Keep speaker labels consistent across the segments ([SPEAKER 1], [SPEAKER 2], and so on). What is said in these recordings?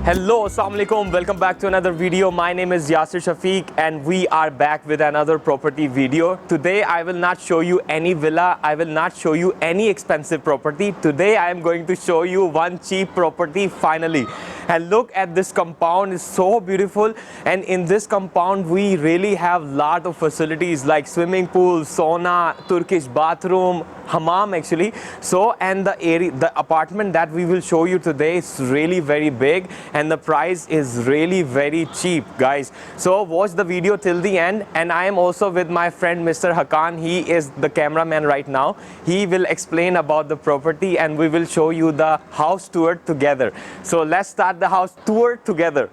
[SPEAKER 1] Hello, Assalamu alaikum. Welcome back to another video. My name is Yasir Shafiq and we are back with another property video. Today I will not show you any villa. I will not show you any expensive property. Today I am going to show you one cheap property finally. And look at this compound, it's so beautiful. And in this compound we really have lot of facilities like swimming pool, sauna, Turkish bathroom, hammam actually. So, and the apartment that we will show you today is really very big and the price is really very cheap, guys. So watch the video till the end. And I am also with my friend Mr Hakan. He is the cameraman right now. He will explain about the property and we will show you the house tour together. So let's start the house tour together.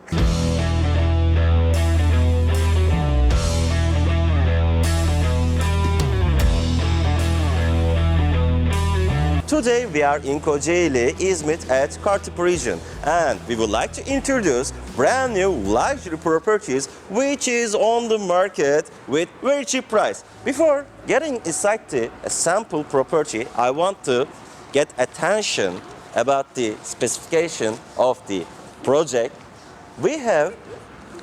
[SPEAKER 2] Today we are in Kocaeli, İzmit at Kartepe region, and we would like to introduce brand new luxury properties which is on the market with very cheap price. Before getting inside the sample property, I want to get attention about the specification of the project. We have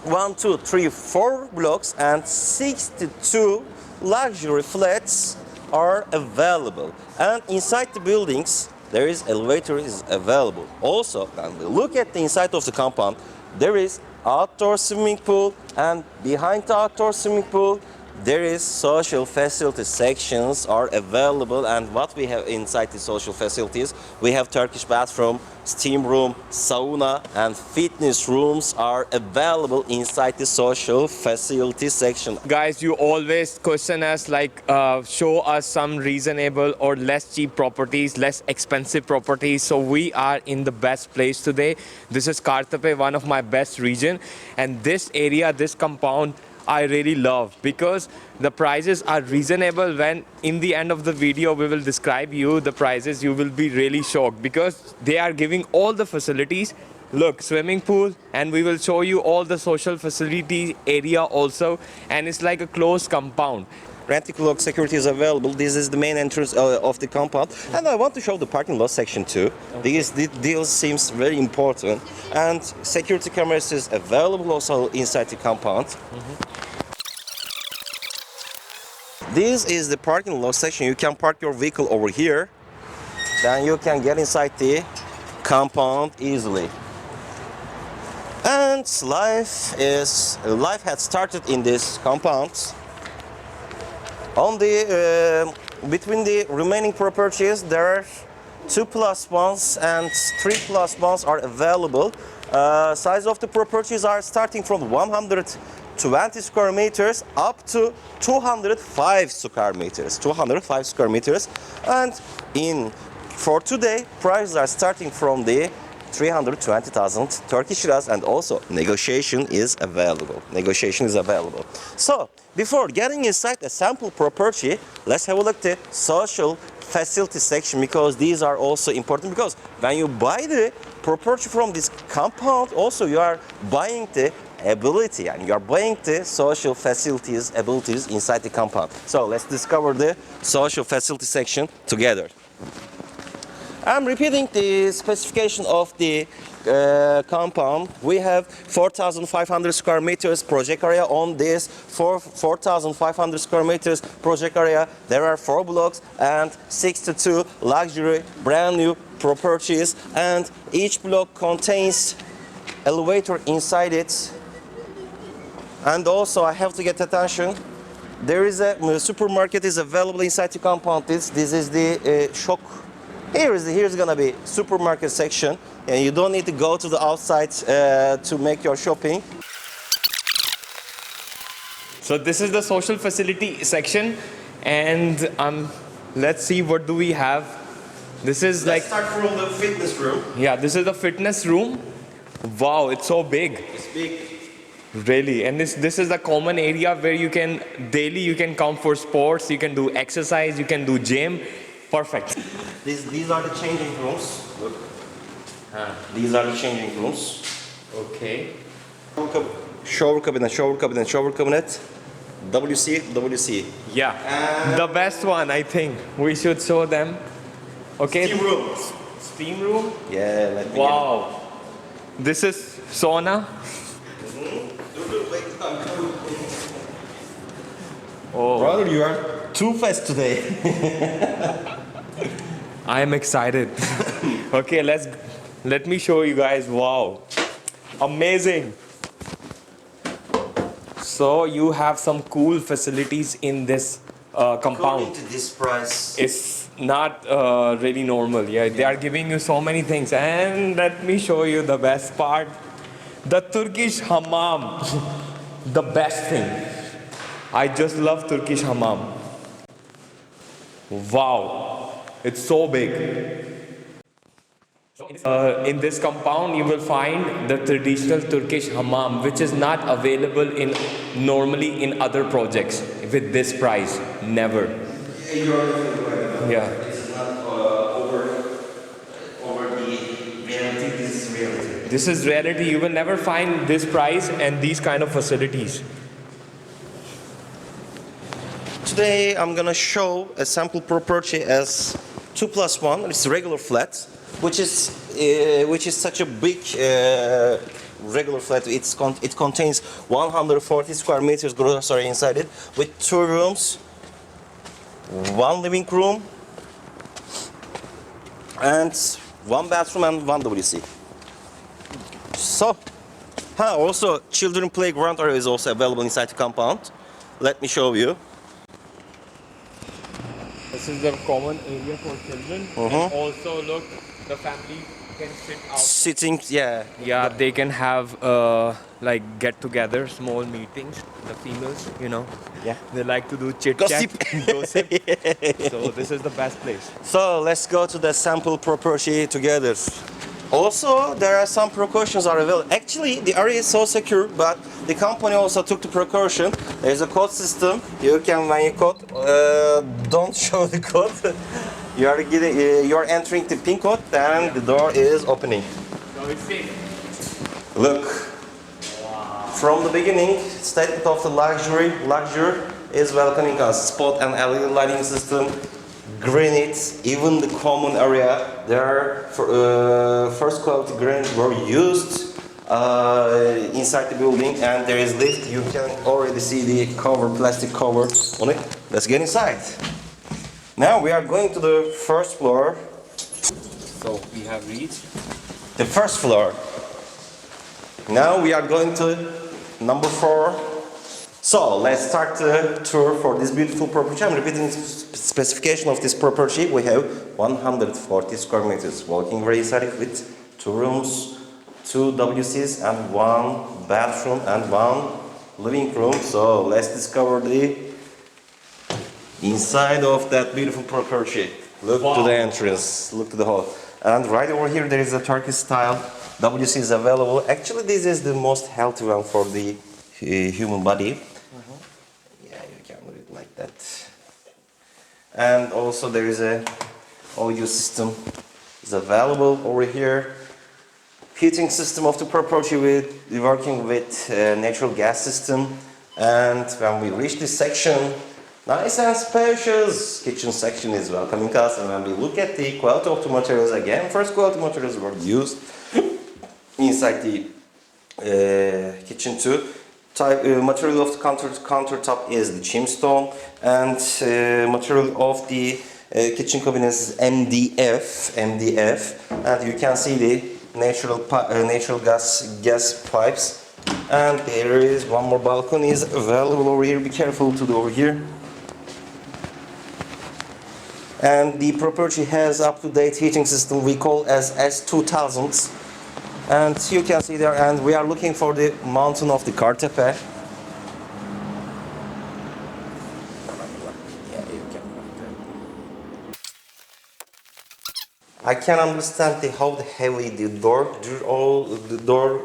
[SPEAKER 2] 1, 2, 3, 4 blocks and 62 luxury flats are available, and inside the buildings there is elevator is available. Also, when we look at the inside of the compound, there is outdoor swimming pool, and behind the outdoor swimming pool there is social facility sections are available. And what we have inside the social facilities, we have Turkish bathroom, steam room, sauna and fitness rooms are available inside the social facility section.
[SPEAKER 1] Guys, you always question us like show us some reasonable or less cheap properties, less expensive properties. So we are in the best place today. This is Kartepe, one of my best region, and this area, this compound I really love because the prices are reasonable. When in the end of the video we will describe you the prices, you will be really shocked because they are giving all the facilities. Look, swimming pool, and we will show you all the social facility area also, and it's like a closed compound.
[SPEAKER 2] Rent-a-clock security is available. This is the main entrance of the compound, and I want to show the parking lot section too. This deal seems very important, and security cameras is available also inside the compound. This is the parking lot section. You can park your vehicle over here, then you can get inside the compound easily. And life had started in this compound. On the between the remaining properties, there are 2+1s and 3+1s are available. Size of the properties are starting from 120 square meters up to 205 square meters. 205 square meters, and for today, prices are starting from the 320,000 Turkish liras, and also negotiation is available. Negotiation is available. So before getting inside a sample property, let's have a look at the social facility section, because these are also important, because when you buy the property from this compound, also you are buying the ability and you are buying the social facilities abilities inside the compound. So let's discover the social facility section together. I'm repeating the specification of the compound. We have 4,500 square meters project area. On this 4,500 square meters project area, there are 4 blocks and 62 luxury brand new properties, and each block contains elevator inside it. And also I have to get attention, there is a supermarket is available inside the compound. This is the shop. Here's gonna be supermarket section, and you don't need to go to the outside to make your shopping.
[SPEAKER 1] So this is the social facility section, and let's see what do we have. This is
[SPEAKER 2] Let's start from the fitness room.
[SPEAKER 1] Yeah, this is the fitness room. Wow, it's so big.
[SPEAKER 2] It's big.
[SPEAKER 1] Really, and this is the common area where you can daily come for sports, you can do exercise, you can do gym. Perfect.
[SPEAKER 2] These are the changing rooms. Look. These are the changing rooms.
[SPEAKER 1] Okay.
[SPEAKER 2] Shower cabinet. WC.
[SPEAKER 1] Yeah. The best one, I think. We should show them. Okay.
[SPEAKER 2] Steam room.
[SPEAKER 1] Steam room?
[SPEAKER 2] Yeah.
[SPEAKER 1] Wow. This is sauna. Oh,
[SPEAKER 2] Brother, you are too fast today.
[SPEAKER 1] I am excited. Okay, let me show you guys. Wow, amazing. So you have some cool facilities in this
[SPEAKER 2] According
[SPEAKER 1] compound.
[SPEAKER 2] to this price,
[SPEAKER 1] It's not really normal. Yeah, they are giving you so many things. And let me show you the best part. The Turkish hammam. The best thing. I just love Turkish hammam. Wow. It's so big. In this compound, you will find the traditional Turkish hammam, which is not available in normally in other projects with this price. Never. Yeah.
[SPEAKER 2] it's not over the reality. This is reality.
[SPEAKER 1] This is reality. You will never find this price and these kind of facilities.
[SPEAKER 2] Today I'm gonna show a sample property as 2+1. It's a regular flat, which is such a big regular flat. It contains 140 square meters gross area inside it, with 2 rooms, 1 living room, and 1 bathroom and 1 WC. So, also children playground area is also available inside the compound. Let me show you.
[SPEAKER 1] This is the common area for children. And also look, the family can sit out.
[SPEAKER 2] Sitting, yeah.
[SPEAKER 1] Yeah, they can have like get-together, small meetings. The females, you know,
[SPEAKER 2] Yeah.
[SPEAKER 1] they like to do chit-chat,
[SPEAKER 2] Gossip.
[SPEAKER 1] gossip. So this is the best place.
[SPEAKER 2] So let's go to the sample property together. Also, there are some precautions are available. Actually, the area is so secure, but the company also took the precaution. There's a code system. You can, when you code, don't show the code. You are entering the pin code, then the door is opening.
[SPEAKER 1] So it's safe.
[SPEAKER 2] Look. From the beginning, statement of the luxury is welcoming us. Spot and LED lighting system, granite, even the common area. There are first quality granite were used inside the building, and there is lift. You can already see the cover, plastic cover on it. Let's get inside. Now we are going to the first floor.
[SPEAKER 1] So we have reached.
[SPEAKER 2] The first floor. Now we are going to number 4. So let's start the tour for this beautiful property. I'm repeating the specification of this property. We have 140 square meters walking area inside it with 2 rooms, 2 WCs and 1 bathroom and 1 living room. So let's discover the inside of that beautiful property. Look to the entrance, look to the hall. And right over here there is a Turkish style WC is available. Actually, this is the most healthy one for the human body. Yeah, you can do it like that. And also there is a audio system is available over here. Heating system of the property with working with natural gas system. And when we reach this section, nice and spacious kitchen section is welcoming us. And when we look at the quality of the materials again, first quality materials were used inside the kitchen too. Material of the countertop is the chimstone, and material of the kitchen cabinets is MDF, and you can see the natural gas pipes. And there is one more balcony is available over here. Be careful to the over here. And the property has up-to-date heating system we call as S2000. And you can see there, and we are looking for the mountain of the Kartepe. I can understand how heavy the door. The door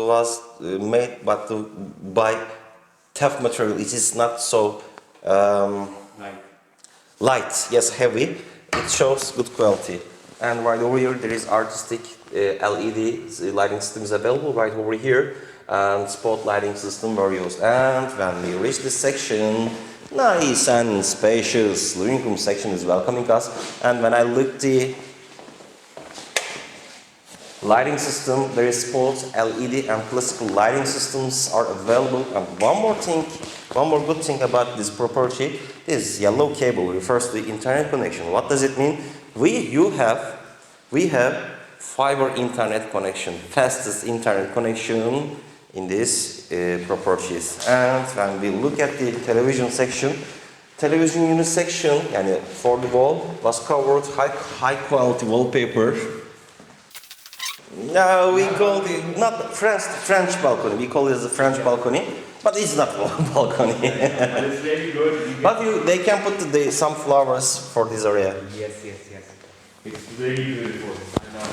[SPEAKER 2] was made by tough material. It is not so light. Yes, heavy. It shows good quality. And right over here there is artistic LED lighting systems available right over here, and spot lighting system were used. And when we reach this section, nice and spacious living room section is welcoming us. And when I look the Lighting system, there is sports, LED and classical lighting systems are available. And one more good thing about this property is yellow cable refers to the internet connection. What does it mean? We have fiber internet connection, fastest internet connection in these properties. And when we look at the television section, television unit section, yani for the wall was covered high quality wallpaper. No, we call it not French balcony. We call it as a French balcony, but it's not a balcony.
[SPEAKER 1] It's very good.
[SPEAKER 2] But they can put some flowers for this area.
[SPEAKER 1] Yes. It's very beautiful. I know.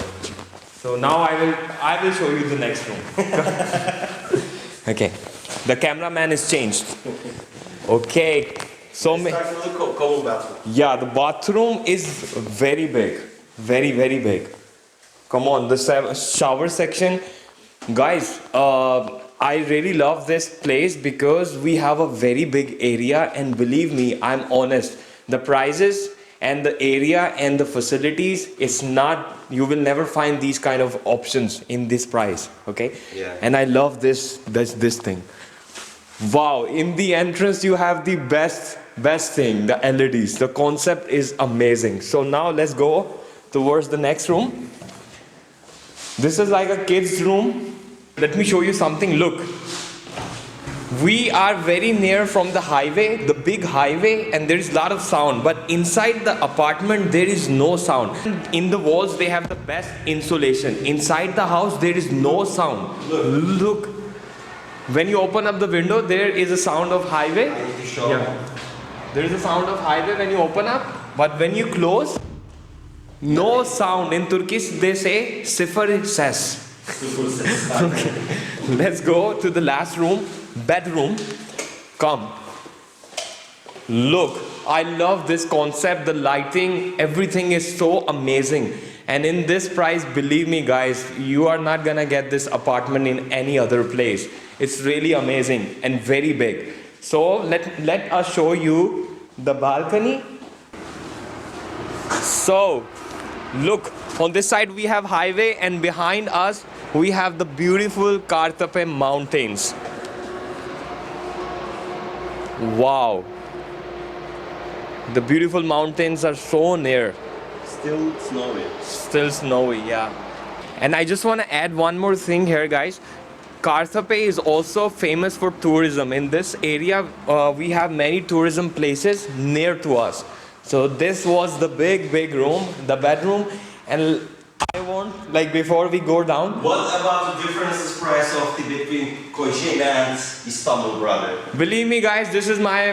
[SPEAKER 1] So now I will show you the next room. Okay. The cameraman is changed. Okay. So
[SPEAKER 2] Common bathroom.
[SPEAKER 1] yeah, the bathroom is very big. Very big. Come on, the shower section. Guys, I really love this place because we have a very big area, and believe me, I'm honest. The prices and the area and the facilities, it's not, you will never find these kind of options in this price, okay?
[SPEAKER 2] Yeah.
[SPEAKER 1] And I love this thing. Wow, in the entrance you have the best thing, the LEDs. The concept is amazing. So now let's go towards the next room. This is like a kid's room. Let me show you something. Look, we are very near from the highway, the big highway, and there is a lot of sound. But inside the apartment, there is no sound. In the walls, they have the best insulation. Inside the house, there is no sound. Look. When you open up the window, there is a sound of highway. Yeah. There is a sound of highway when you open up, but when you close, no sound. In Turkish, they say sıfır ses. Okay. Let's go to the last room, bedroom. Come. Look, I love this concept, the lighting, everything is so amazing. And in this price, believe me guys, you are not gonna get this apartment in any other place. It's really amazing and very big. So let us show you the balcony. So look, on this side we have highway, and behind us we have the beautiful Kartepe mountains. Wow. The beautiful mountains are so near.
[SPEAKER 2] Still snowy.
[SPEAKER 1] Still snowy, yeah. And I just want to add one more thing here, guys. Kartepe is also famous for tourism. In this area, we have many tourism places near to us. So this was the big room, the bedroom. And I want, like before we go down.
[SPEAKER 2] What about the differences price of between Kocaeli and Istanbul, brother?
[SPEAKER 1] Believe me guys, this is my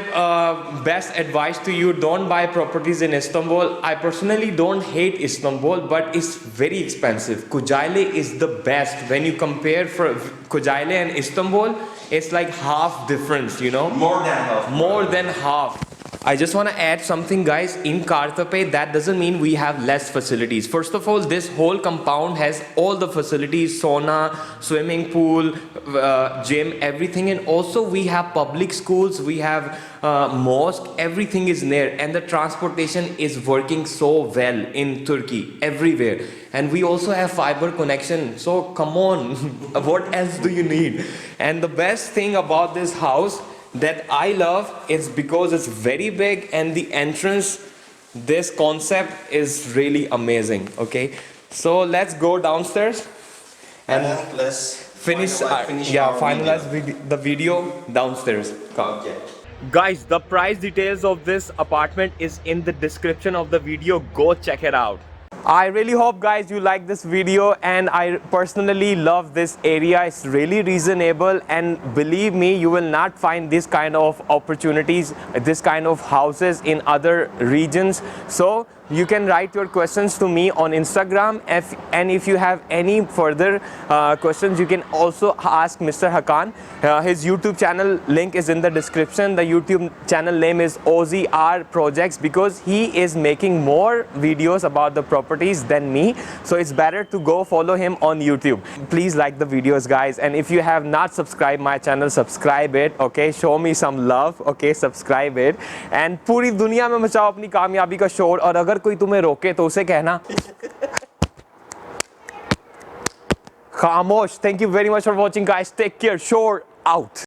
[SPEAKER 1] best advice to you. Don't buy properties in Istanbul. I personally don't hate Istanbul, but it's very expensive. Kocaeli is the best. When you compare for Kocaeli and Istanbul, it's like half difference, you know?
[SPEAKER 2] More than half.
[SPEAKER 1] More than half. I just want to add something guys. In Kartepe, that doesn't mean we have less facilities. First of all, this whole compound has all the facilities, sauna, swimming pool, gym, everything. And also we have public schools, we have mosque, everything is near. And the transportation is working so well in Turkey, everywhere. And we also have fiber connection. So come on, what else do you need? And the best thing about this house that I love is because it's very big, and the entrance, this concept is really amazing. Okay, so let's go downstairs and
[SPEAKER 2] let's
[SPEAKER 1] finish
[SPEAKER 2] finalize
[SPEAKER 1] the video downstairs. Come.
[SPEAKER 2] Okay.
[SPEAKER 1] Guys, the price details of this apartment is in the description of the video. Go check it out. I really hope guys you like this video, and I personally love this area. It's really reasonable, and believe me, you will not find this kind of opportunities, this kind of houses in other regions. So you can write your questions to me on Instagram, and if you have any further questions, you can also ask Mr. Hakan. His YouTube channel link is in the description. The YouTube channel name is OZR Projects, because he is making more videos about the properties than me. So it's better to go follow him on YouTube. Please like the videos guys, and if you have not subscribed my channel, subscribe it. Okay, show me some love. Okay, subscribe it, and पूरी दुनिया में मचाओ अपनी कामयाबी का शोर. और अगर कोई तुम्हें रोके तो उसे कहना Khamosh. Thank you very much for watching, guys. Take care. Shor out.